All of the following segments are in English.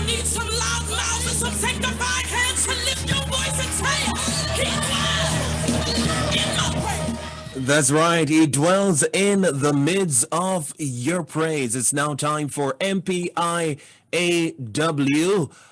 need some loud mouths and some sanctified hands to lift your voice and say, He dwells in my praise. That's right. He dwells in the midst of your praise. It's now time for MPIAW,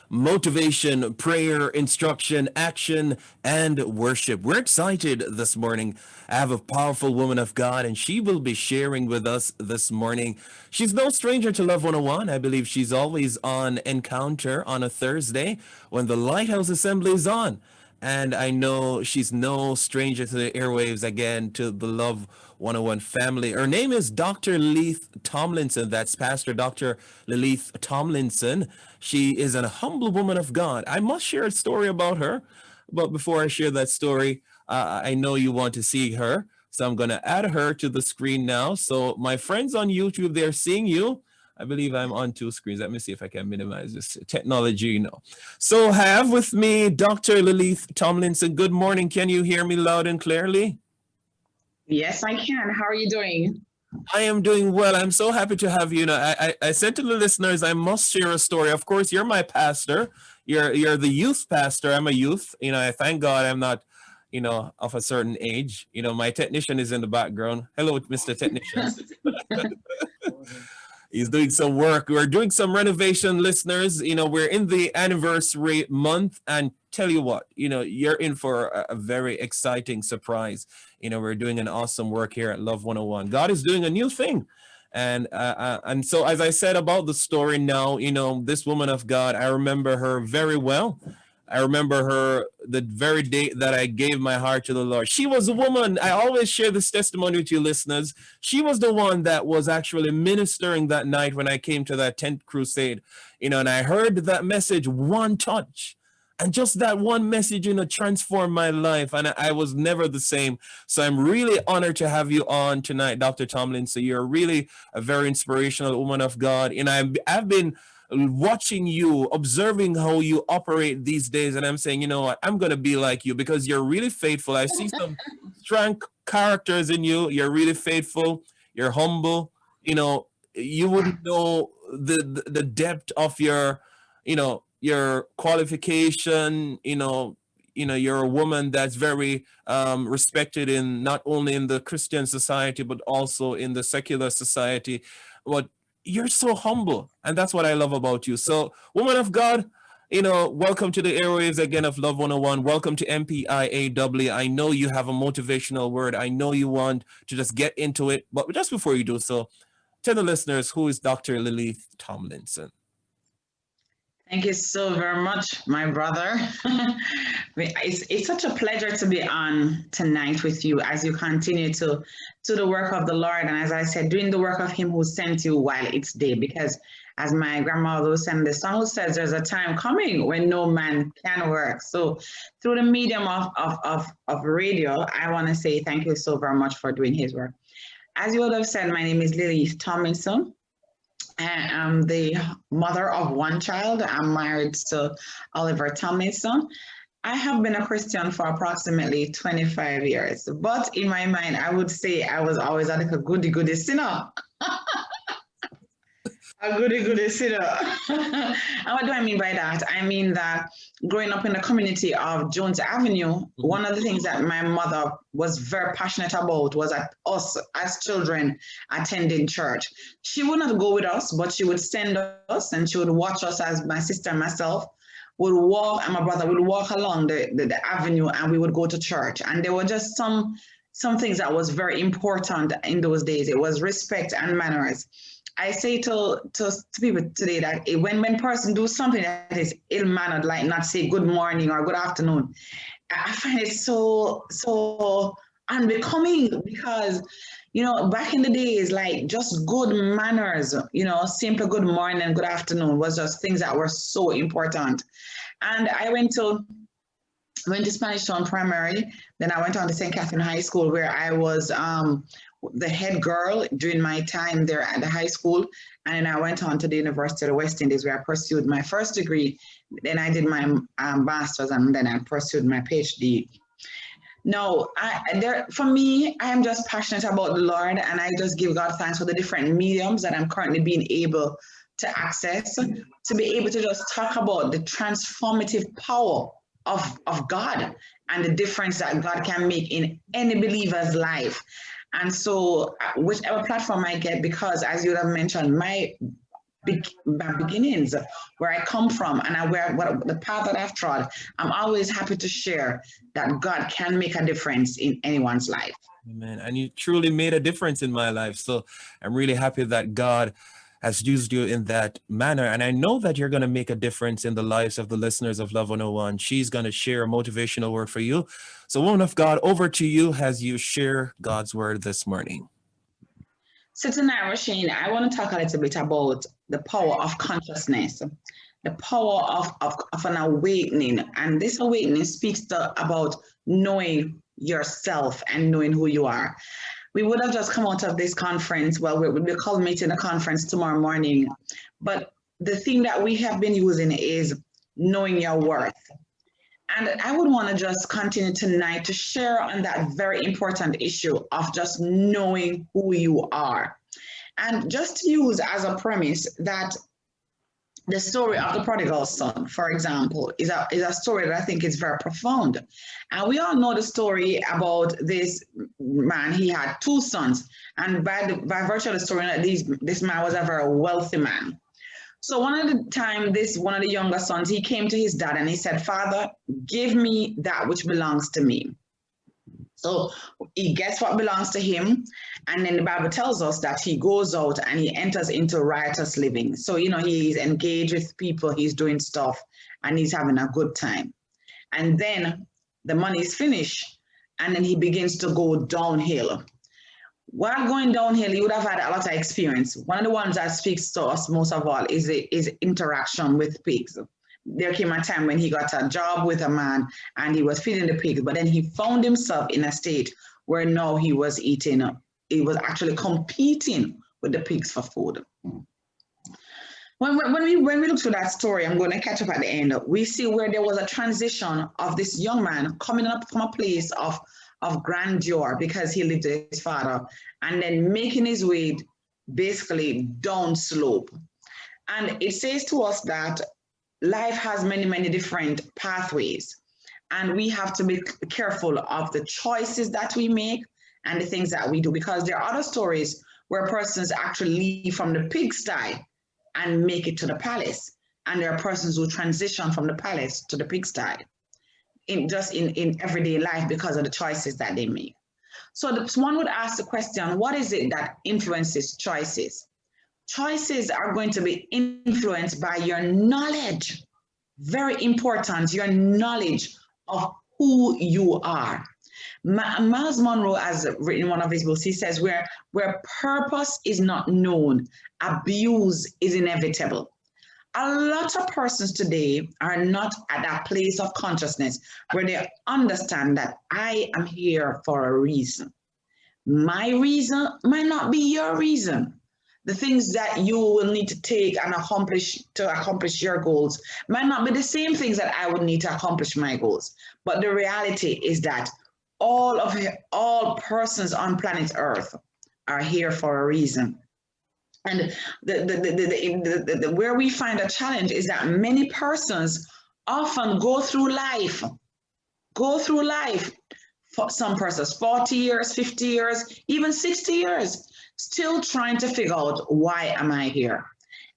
motivation, prayer, instruction, action, and worship. We're excited this morning. I have a powerful woman of God, and she will be sharing with us this morning. She's no stranger to Love 101. I believe she's always on Encounter on a Thursday when the Lighthouse Assembly is on. And I know she's no stranger to the airwaves again, to the Love 101 family. Her name is Dr. Leleith Tomlinson. That's Pastor Dr. Leleith Tomlinson. She is a humble woman of God. I must share a story about her. But before I share that story, I know you want to see her. So I'm going to add her to the screen now. So my friends on YouTube, they're seeing you. I believe I'm on two screens. Let me see if I can minimize this technology. So I have with me Dr. Leleith Tomlinson. Good morning. Can you hear me loud and clearly? Yes, I can. How are you doing? I am doing well. I'm so happy to have you. I said to the listeners, I must share a story. Of course, you're my pastor. You're the youth pastor. I'm a youth. I thank God I'm not, of a certain age. My technician is in the background. Hello, Mr. Technician. He's doing some work. We're doing some renovation, listeners. We're in the anniversary month, and tell you what, you're in for a very exciting surprise. We're doing an awesome work here at Love 101. God is doing a new thing. And so, as I said about the story now, this woman of God, I remember her very well. I remember her the very day that I gave my heart to the Lord. She was a woman. I always share this testimony with you listeners. She was the one that was actually ministering that night when I came to that tent crusade, and I heard that message, one touch. And just that one message, transformed my life. And I was never the same. So I'm really honored to have you on tonight, Dr. Tomlinson. You're really a very inspirational woman of God. And I've been watching you, observing how you operate these days, and I'm saying, you know what, I'm going to be like you because you're really faithful. I see some strong characters in you. You're really faithful. You're humble. You wouldn't know the depth of your qualification. You're a woman that's very respected in not only in the Christian society, but also in the secular society. But you're so humble, and that's what I love about you. So, woman of God, welcome to the airwaves again of Love 101. Welcome to MPIAW. I know you have a motivational word. I know you want to just get into it, but just before you do so, tell the listeners, who is Dr. Leleith Tomlinson? Thank you so very much, my brother. It's such a pleasure to be on tonight with you as you continue to the work of the Lord. And as I said, doing the work of Him who sent you while it's day. Because as my grandmother was saying, the song says there's a time coming when no man can work. So through the medium of radio, I want to say thank you so very much for doing His work. As you would have said, my name is Leleith Tomlinson. I'm the mother of one child. I'm married to Oliver Tomlinson. I have been a Christian for approximately 25 years, but in my mind, I would say I was always like a goody sinner. A goody sinner. And what do I mean by that? I mean that growing up in the community of Jones Avenue, one of the things that my mother was very passionate about was that us as children attending church. She would not go with us, but she would send us and she would watch us as my sister and myself would walk, and my brother would walk along the avenue, and we would go to church. And there were just some things that was very important in those days. It was respect and manners. I say to people today that when person do something that is ill-mannered, like not say good morning or good afternoon, I find it so unbecoming because, back in the days, like just good manners, simple good morning and good afternoon was just things that were so important. And I went to Spanish Town Primary, then I went on to St. Catherine High School, where I was the head girl during my time there at the high school. And then I went on to the University of the West Indies, where I pursued my first degree. Then I did my master's, and then I pursued my PhD. No, for me, I am just passionate about the Lord, and I just give God thanks for the different mediums that I'm currently being able to access, to be able to just talk about the transformative power of God and the difference that God can make in any believer's life. And so whichever platform I get, because as you have mentioned, my beginnings, where I come from, and what the path that I've trod, I'm always happy to share that God can make a difference in anyone's life. Amen. And you truly made a difference in my life. So I'm really happy that God has used you in that manner. And I know that you're going to make a difference in the lives of the listeners of Love 101. She's going to share a motivational word for you. So, woman of God, over to you as you share God's word this morning. So tonight, Rushane, I want to talk a little bit about the power of consciousness, the power of an awakening. And this awakening speaks about knowing yourself and knowing who you are. We would have just come out of this conference. Well, we'll be culminating the conference tomorrow morning. But the thing that we have been using is knowing your worth. And I would want to just continue tonight to share on that very important issue of just knowing who you are. And just to use as a premise that the story of the prodigal son, for example, is a story that I think is very profound. And we all know the story about this man. He had two sons. And by virtue of the story, this man was a very wealthy man. So one of the younger sons, he came to his dad and he said, "Father, give me that which belongs to me." So he gets what belongs to him. And then the Bible tells us that he goes out and he enters into riotous living. So, he's engaged with people, he's doing stuff, and he's having a good time. And then the money is finished, and then he begins to go downhill. While going downhill, he would have had a lot of experience. One of the ones that speaks to us most of all is interaction with pigs. There came a time when he got a job with a man and he was feeding the pigs, but then he found himself in a state where now he was actually competing with the pigs for food. When we look through that story, I'm going to catch up at the end. We see where there was a transition of this young man coming up from a place of grandeur because he lived with his father, and then making his way basically down slope. And it says to us that life has many, many different pathways, and we have to be careful of the choices that we make and the things that we do, because there are other stories where persons actually leave from the pigsty and make it to the palace, and there are persons who transition from the palace to the pigsty in everyday life because of the choices that they make. So one would ask the question, what is it that influences choices? Choices are going to be influenced by your knowledge. Very important, your knowledge of who you are. Miles Monroe has written in one of his books, he says, where purpose is not known, abuse is inevitable. A lot of persons today are not at that place of consciousness where they understand that I am here for a reason. My reason might not be your reason. The things that you will need to take and accomplish your goals might not be the same things that I would need to accomplish my goals. But the reality is that all persons on planet Earth are here for a reason. And where we find a challenge is that many persons often go through life, for some persons 40 years, 50 years, even 60 years, still trying to figure out, why am I here?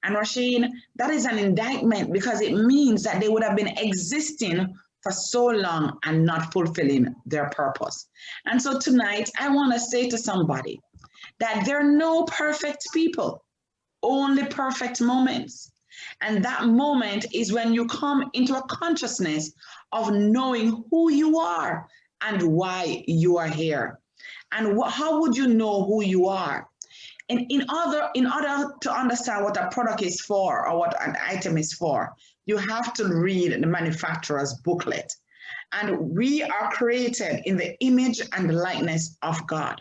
And Rushane, that is an indictment, because it means that they would have been existing for so long and not fulfilling their purpose. And so tonight, I want to say to somebody that there are no perfect people, only perfect moments. And that moment is when you come into a consciousness of knowing who you are and why you are here. And how would you know who you are? And in order to understand what a product is for or what an item is for, you have to read the manufacturer's booklet. And we are created in the image and the likeness of God.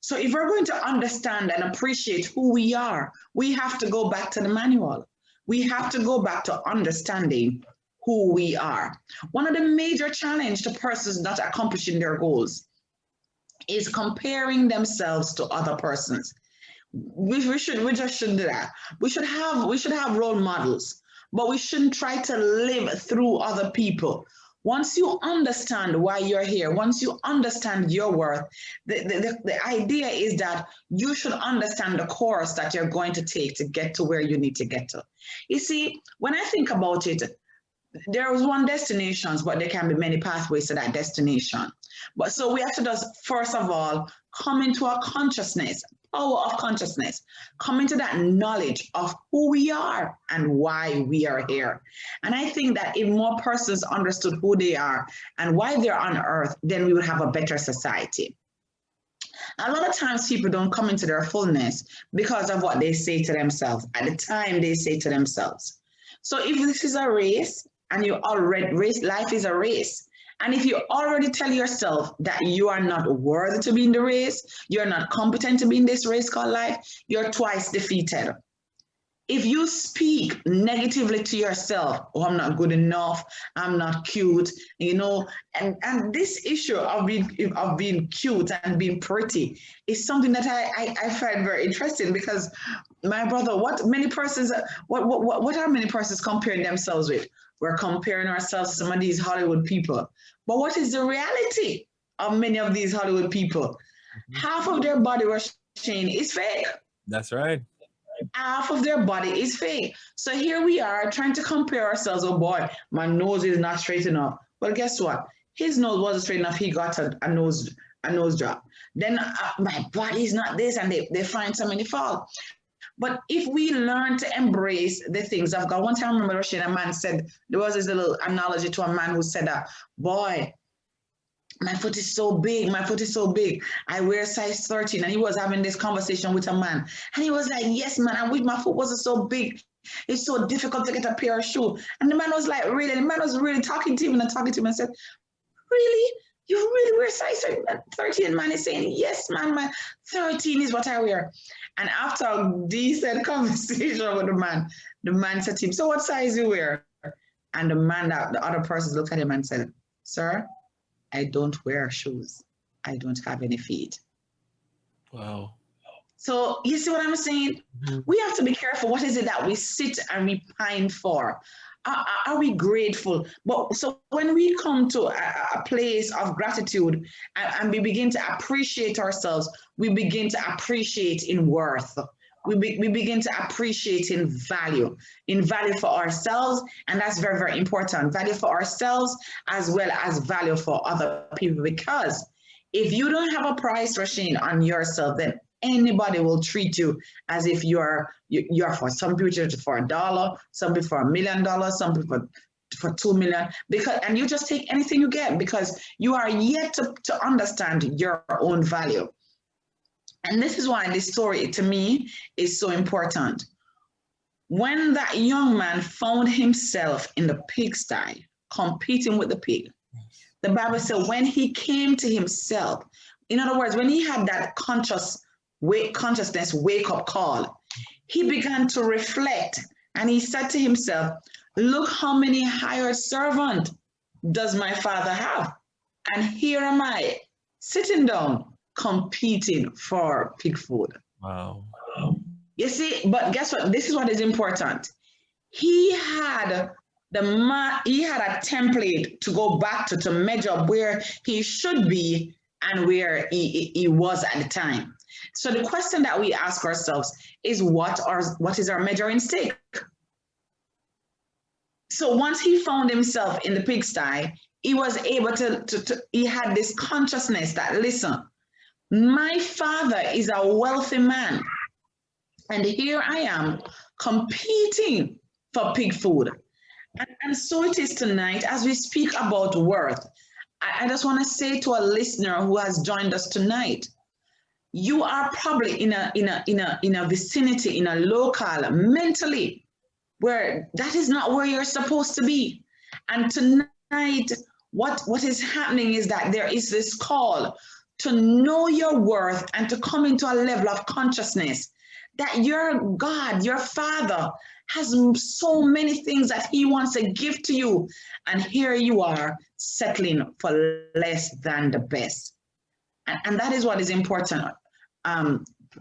So if we're going to understand and appreciate who we are, we have to go back to the manual. We have to go back to understanding who we are. One of the major challenges to persons not accomplishing their goals is comparing themselves to other persons. we just shouldn't do that. We should have role models, but we shouldn't try to live through other people. Once you understand why you're here, once you understand your worth, the idea is that you should understand the course that you're going to take to get to where you need to get to. You see, when I think about it, there is one destination, but there can be many pathways to that destination. But so we have to just, first of all, come into our consciousness, power of consciousness, come into that knowledge of who we are and why we are here. And I think that if more persons understood who they are and why they're on earth, then we would have a better society. A lot of times people don't come into their fullness because of what they say to themselves at the time they say to themselves. So if this is a race, and you already life is a race. And if you already tell yourself that you are not worthy to be in the race, you're not competent to be in this race called life, you're twice defeated. If you speak negatively to yourself, oh, I'm not good enough, I'm not cute, you know, and this issue of being cute and being pretty is something that I find very interesting, because my brother, what are many persons comparing themselves with? We're comparing ourselves to some of these Hollywood people. But what is the reality of many of these Hollywood people? Mm-hmm. Half of their body, Rushane, is fake. That's right. Half of their body is fake. So here we are trying to compare ourselves. Oh boy, my nose is not straight enough. Well, guess what? His nose wasn't straight enough. He got a nose job. Then my body is not this, and they find so many faults. But if we learn to embrace the things of God, one time I remember Rushane, a man said, there was this little analogy to a man who said, boy, my foot is so big, I wear size 13. And he was having this conversation with a man. And he was like, yes, man, I wish my foot wasn't so big. It's so difficult to get a pair of shoes. And the man was like, really? The man was really talking to him and said, really? You really wear size 13? Man is saying, yes, man, my 13 is what I wear. And after a decent conversation with the man said to him, so what size you wear? And the other person looked at him and said, sir, I don't wear shoes. I don't have any feet. Wow. So you see what I'm saying? Mm-hmm. We have to be careful. What is it that we sit and we pine for? Are we grateful? But so when we come to a place of gratitude and we begin to appreciate ourselves, we begin to appreciate in worth. We begin to appreciate in value for ourselves. And that's very, very important. Value for ourselves as well as value for other people. Because if you don't have a price, Rushane, on yourself, then anybody will treat you as if you're for some people for $1, some people for $1 million, some people for 2 million, and you just take anything you get because you are yet to understand your own value. And this is why this story to me is so important. When that young man found himself in the pigsty competing with the pig, the Bible said when he came to himself, in other words, when he had that consciousness wake-up call, he began to reflect and he said to himself, look how many hired servants does my father have? And here am I sitting down competing for pig food. Wow. You see, but guess what? This is what is important. He had a template to go back to measure where he should be and where he was at the time. So the question that we ask ourselves is what is our measuring stick? So once he found himself in the pigsty, he was able he had this consciousness that, listen, my father is a wealthy man. And here I am competing for pig food. And so it is tonight as we speak about worth. I just want to say to a listener who has joined us tonight, you are probably in a vicinity, in a local, mentally, where that is not where you're supposed to be. And tonight, what is happening is that there is this call to know your worth and to come into a level of consciousness that your God, your Father, has so many things that he wants to give to you. And here you are settling for less than the best. And that is what is important.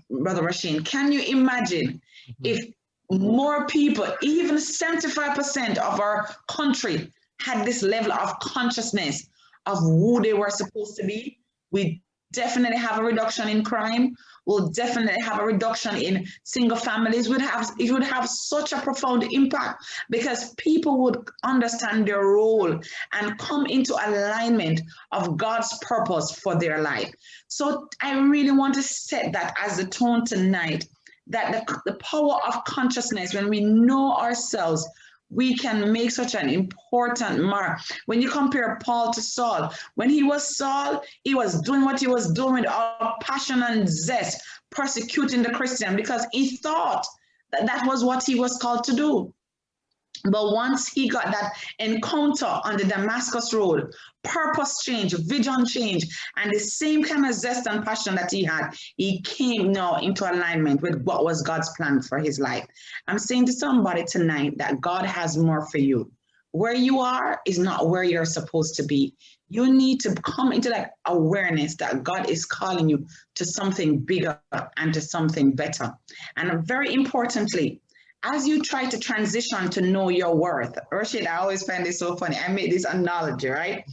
Brother Rushane, can you imagine if more people, even 75% of our country, had this level of consciousness of who they were supposed to be? We definitely have a reduction in crime. We'll definitely have a reduction in single families. It would have such a profound impact, because people would understand their role and come into alignment of God's purpose for their life. So I really want to set that as the tone tonight, that the power of consciousness, when we know ourselves, we can make such an important mark. When you compare Paul to Saul, when he was Saul, he was doing what he was doing with all passion and zest, persecuting the Christian, because he thought that that was what he was called to do. But once he got that encounter on the Damascus Road, purpose change, vision change, and the same kind of zest and passion that he had, he came now into alignment with what was God's plan for his life. I'm saying to somebody tonight that God has more for you. Where you are is not where you're supposed to be. You need to come into that awareness that God is calling you to something bigger and to something better. And very importantly, as you try to transition to know your worth, Rushane, I always find this so funny. I made this analogy, right?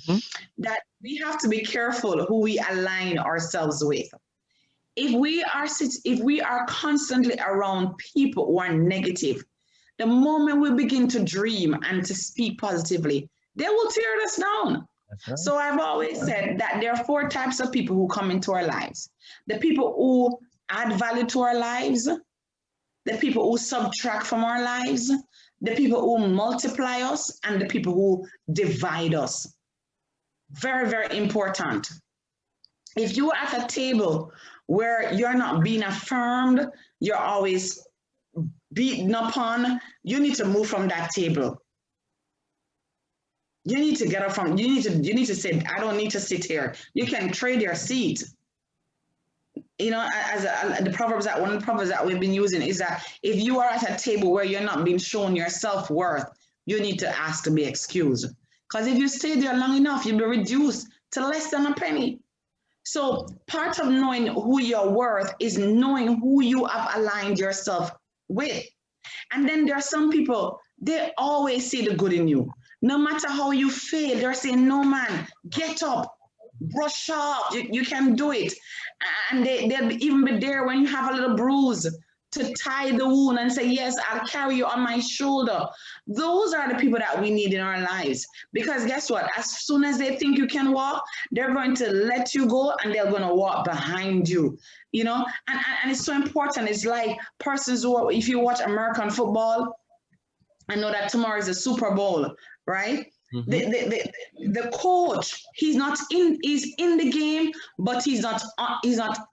That we have to be careful who we align ourselves with. If we are constantly around people who are negative, the moment we begin to dream and to speak positively, they will tear us down. Right. So I've always said that there are 4 types of people who come into our lives. The people who add value to our lives, the people who subtract from our lives, the people who multiply us, and the people who divide us. Very, very important. If you're at a table where you're not being affirmed, you're always beaten upon, you need to move from that table. You need to get up from, you need to say, I don't need to sit here. You can trade your seat. You know, as one of the proverbs that we've been using is that if you are at a table where you're not being shown your self-worth, you need to ask to be excused. Because if you stay there long enough, you'll be reduced to less than a penny. So part of knowing who you're worth is knowing who you have aligned yourself with. And then there are some people, they always see the good in you. No matter how you fail, they're saying, no man, get up, brush off, you can do it. And they'll even be there when you have a little bruise to tie the wound and say, yes, I'll carry you on my shoulder. Those are the people that we need in our lives. Because guess what? As soon as they think you can walk, they're going to let you go and they're going to walk behind you. You know, and it's so important. It's like persons who, if you watch American football, I know that tomorrow is a Super Bowl, right? The coach, he's in the game, but he's not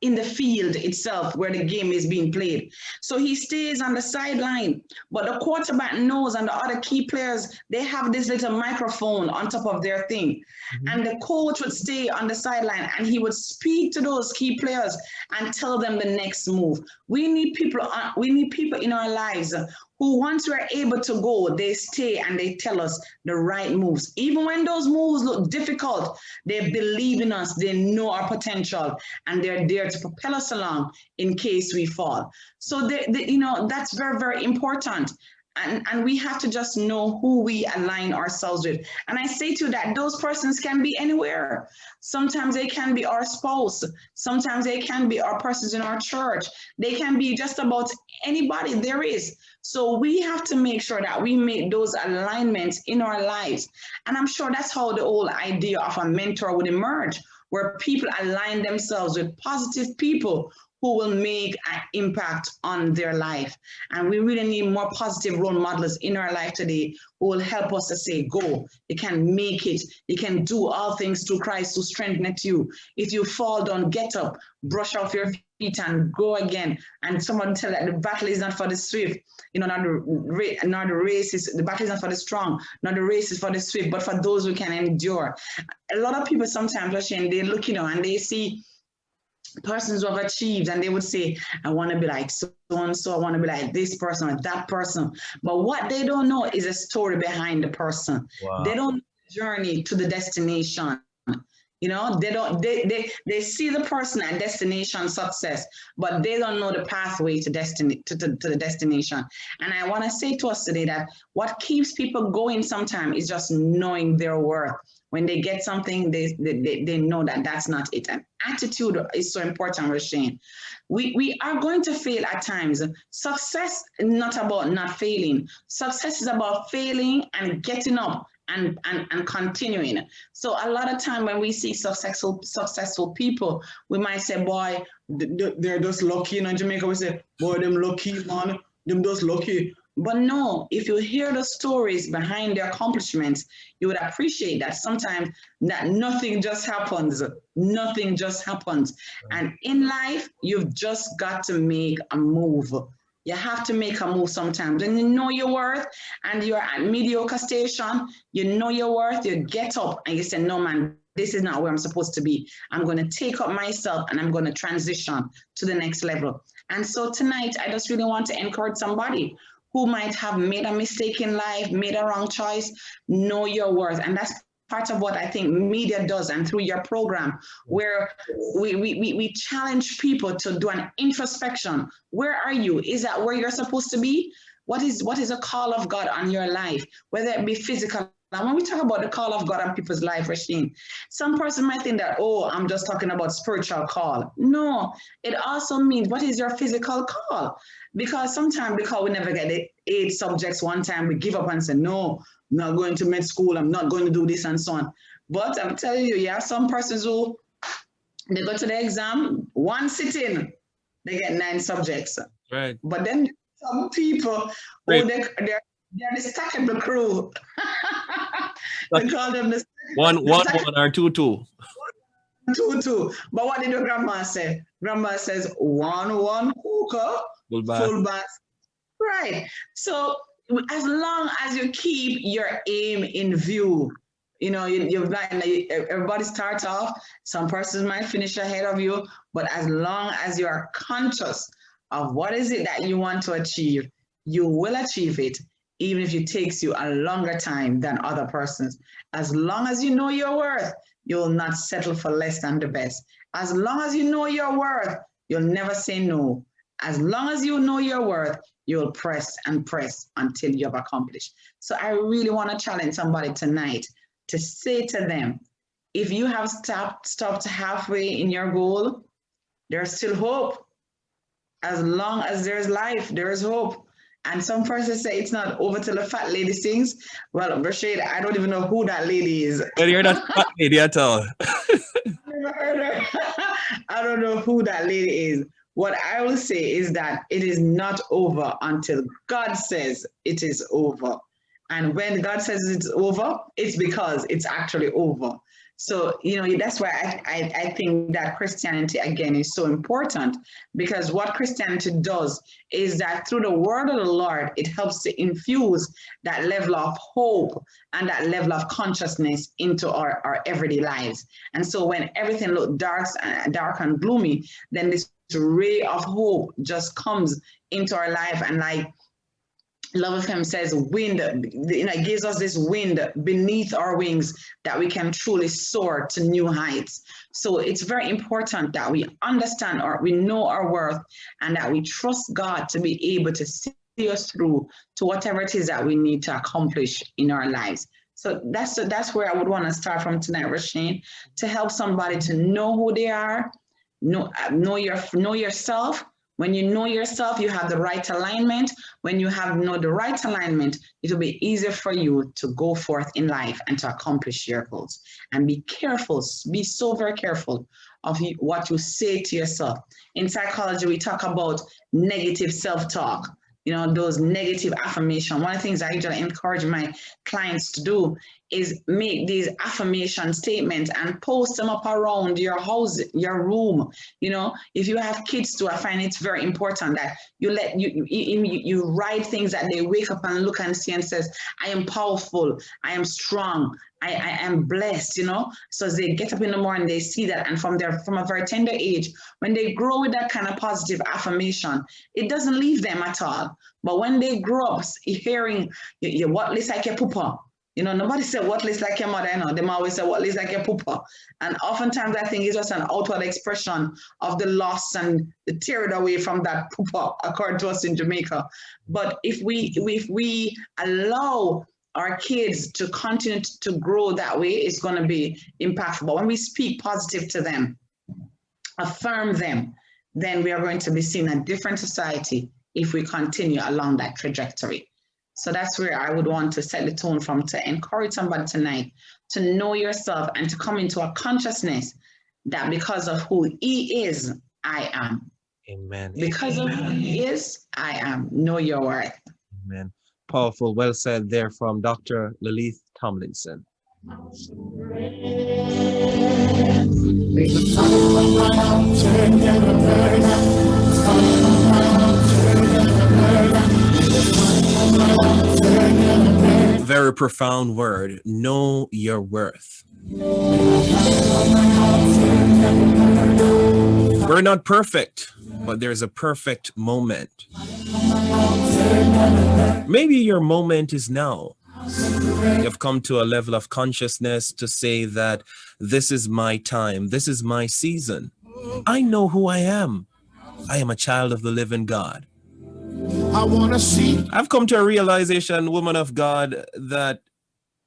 in the field itself where the game is being played. So he stays on the sideline, but the quarterback knows, and the other key players, they have this little microphone on top of their thing. And the coach would stay on the sideline and he would speak to those key players and tell them the next move. We need people in our lives who, once we're able to go, they stay and they tell us the right moves. Even when those moves look difficult, they believe in us, they know our potential, and they're there to propel us along in case we fall. So that's very, very important. And we have to just know who we align ourselves with. And I say to you that those persons can be anywhere. Sometimes they can be our spouse. Sometimes they can be our persons in our church. They can be just about anybody there is. So we have to make sure that we make those alignments in our lives. And I'm sure that's how the whole idea of a mentor would emerge, where people align themselves with positive people who will make an impact on their life. And we really need more positive role models in our life today who will help us to say, go, you can make it. You can do all things through Christ who strengtheneth you. If you fall down, get up, brush off your feet and go again. And someone tell that the battle is not for the swift, you know, not the race is, the battle is not for the strong, not the race is for the swift, but for those who can endure. A lot of people sometimes, Rushane, they look, you know, and they see persons who have achieved and they would say, I want to be like so-and-so, I want to be like this person or that person. But what they don't know is a story behind the person. Wow. They don't know the journey to the destination. You know, they see the person at destination success, but they don't know the pathway to the destination. And I want to say to us today that what keeps people going sometimes is just knowing their worth. When they get something, they know that that's not it. And attitude is so important, Rushane. We are going to fail at times. Success is not about not failing. Success is about failing and getting up and continuing. So a lot of time when we see successful people, we might say, boy, they're just lucky. You know, in Jamaica we say, boy, them lucky, man, them just lucky. But no, if you hear the stories behind their accomplishments, you would appreciate that sometimes that nothing just happens. Nothing just happens. And in life, you've just got to make a move. You have to make a move sometimes. When you know your worth and you're at mediocre station, you know your worth, you get up and you say, no, man, this is not where I'm supposed to be. I'm going to take up myself and I'm going to transition to the next level. And so tonight, I just really want to encourage somebody who might have made a mistake in life, made a wrong choice. Know your worth. And that's part of what I think media does, and through your program, where we challenge people to do an introspection. Where are you? Is that where you're supposed to be? What is a call of God on your life, whether it be physical? Now, when we talk about the call of God on people's life, Rushane, some person might think that, oh, I'm just talking about spiritual call. No, it also means what is your physical call? Because sometimes, because we never get the 8 subjects one time, we give up and say, no, I'm not going to med school, I'm not going to do this and so on. But I'm telling you, you have some persons who, they go to the exam, one sitting, they get 9 subjects. Right. But then some people, they're the stackable crew. They call them the one or 2. 2. But what did your grandma say? Grandma says 1 cooker, full bath. Right. So as long as you keep your aim in view, you know, everybody starts off, some persons might finish ahead of you, but as long as you are conscious of what is it that you want to achieve, you will achieve it, even if it takes you a longer time than other persons. As long as you know your worth, you'll not settle for less than the best. As long as you know your worth, you'll never say no. As long as you know your worth, you'll press and press until you have accomplished. So I really want to challenge somebody tonight to say to them, if you have stopped halfway in your goal, there's still hope. As long as there's life, there's hope. And some persons say it's not over till the fat lady sings. Well, Rushane, I don't even know who that lady is. Well, you're not fat lady at all. I don't know who that lady is. What I will say is that it is not over until God says it is over. And when God says it's over, it's because it's actually over. So, you know, that's why I think that Christianity, again, is so important, because what Christianity does is that through the word of the Lord, it helps to infuse that level of hope and that level of consciousness into our everyday lives. And so when everything looks dark and gloomy, then this ray of hope just comes into our life, and like Love of Him says, wind, you know, it gives us this wind beneath our wings that we can truly soar to new heights. So it's very important that we understand or we know our worth, and that we trust God to be able to see us through to whatever it is that we need to accomplish in our lives. So that's where I would want to start from tonight, Rushane, to help somebody to know who they are, know yourself. When you know yourself, you have the right alignment. When you know the right alignment, it will be easier for you to go forth in life and to accomplish your goals. And be careful, be so very careful of what you say to yourself. In psychology, we talk about negative self-talk, you know, those negative affirmations. One of the things I usually encourage my clients to do is make these affirmation statements and post them up around your house, your room. You know, if you have kids too, I find it's very important that you write things that they wake up and look and see and says, I am powerful, I am strong, I am blessed, you know. So as they get up in the morning, they see that, and from a very tender age, when they grow with that kind of positive affirmation, it doesn't leave them at all. But when they grow up hearing, what looks like your papa, You know, nobody said what looks like your mother, you know, them always say what looks like your papa. And oftentimes I think it's just an outward expression of the loss and the tear away from that papa, according to us in Jamaica. But if we allow our kids to continue to grow that way, it's going to be impactful. But when we speak positive to them, affirm them, then we are going to be seeing a different society if we continue along that trajectory. So that's where I would want to set the tone from, to encourage somebody tonight to know yourself and to come into a consciousness that because of who he is, I am. Amen. Because of who he is, I am. Know your worth. Amen. Powerful. Well said there from Dr. Leleith Tomlinson. Very profound word. Know your worth. We're not perfect, but there's a perfect moment. Maybe your moment is now. You've come to a level of consciousness to say that this is my time, this is my season. I know who I am. I am a child of the living God. I want to see. I've come to a realization, woman of God, that,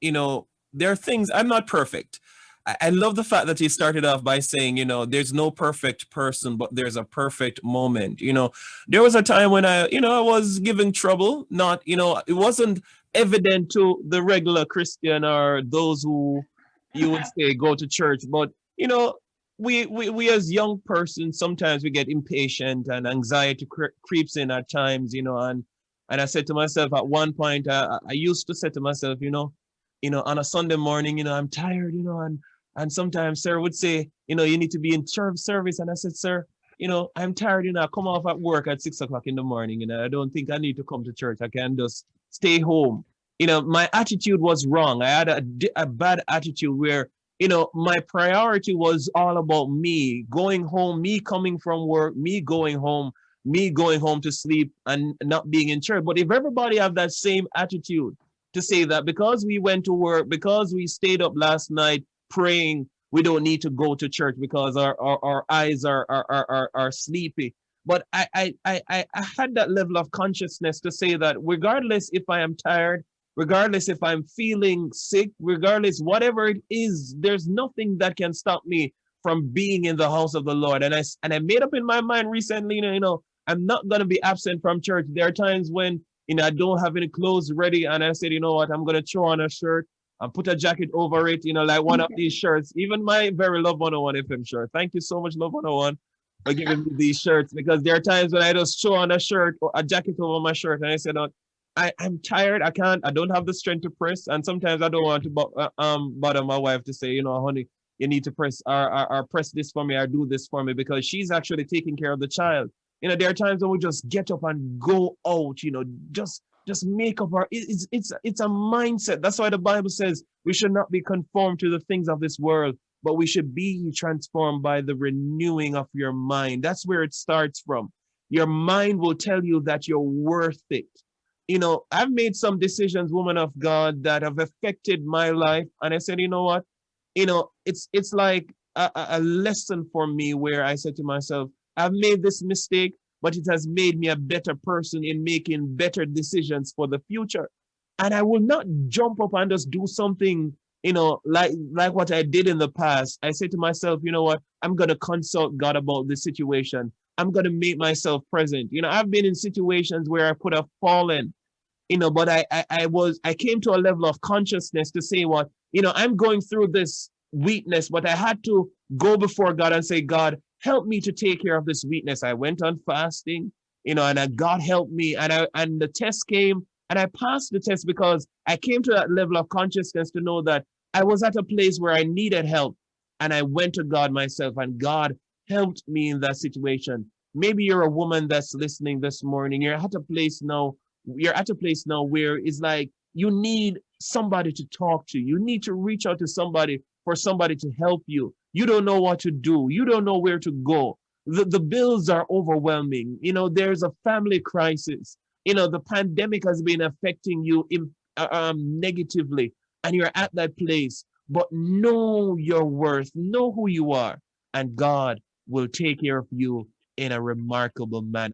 you know, there are things, I'm not perfect. I love the fact that he started off by saying, you know, there's no perfect person, but there's a perfect moment. You know, there was a time when I was giving trouble, not, it wasn't evident to the regular Christian or those who you would say go to church, but, we as young persons, sometimes we get impatient and anxiety creeps in at times, and I said to myself at one point, I used to say to myself, on a Sunday morning, I'm tired, and sometimes sir would say, you need to be in church service. And I said, sir, I'm tired, I come off at work at 6 o'clock in the morning, I don't think I need to come to church. I can just stay home. My attitude was wrong. I had a bad attitude where, my priority was all about me going home, me coming from work, me going home to sleep and not being in church. But if everybody have that same attitude to say that because we went to work, because we stayed up last night praying, we don't need to go to church because our eyes are sleepy. But I had that level of consciousness to say that regardless if I am tired, regardless if I'm feeling sick, regardless whatever it is, there's nothing that can stop me from being in the house of the Lord. And I made up in my mind recently, I'm not going to be absent from church. There are times when, I don't have any clothes ready. And I said, you know what, I'm going to throw on a shirt and put a jacket over it, like one of these shirts, even my very Love 101 FM shirt. Thank you so much, Love 101, for giving me these shirts, because there are times when I just throw on a shirt or a jacket over my shirt. And I said, I'm tired. I don't have the strength to press. And sometimes I don't want to bother my wife to say, honey, you need to press or press this for me or do this for me, because she's actually taking care of the child. There are times when we just get up and go out, just make up our, it's a mindset. That's why the Bible says we should not be conformed to the things of this world, but we should be transformed by the renewing of your mind. That's where it starts from. Your mind will tell you that you're worth it. I've made some decisions, woman of God, that have affected my life. And I said, you know what? It's like a lesson for me where I said to myself, I've made this mistake, but it has made me a better person in making better decisions for the future. And I will not jump up and just do something, like what I did in the past. I said to myself, you know what? I'm going to consult God about this situation. I'm going to make myself present. I've been in situations where I could have fallen, but I came to a level of consciousness to say what, I'm going through this weakness, but I had to go before God and say, God, help me to take care of this weakness. I went on fasting, and God helped me. And the test came and I passed the test because I came to that level of consciousness to know that I was at a place where I needed help. And I went to God myself, and God helped me in that situation. Maybe you're a woman that's listening this morning. You're at a place now where it's like you need somebody to talk to. You need to reach out to somebody for somebody to help you. You don't know what to do. You don't know where to go. The bills are overwhelming. There's a family crisis. The pandemic has been affecting you negatively. and you're at that place, but know your worth, know who you are, and God will take care of you in a remarkable manner.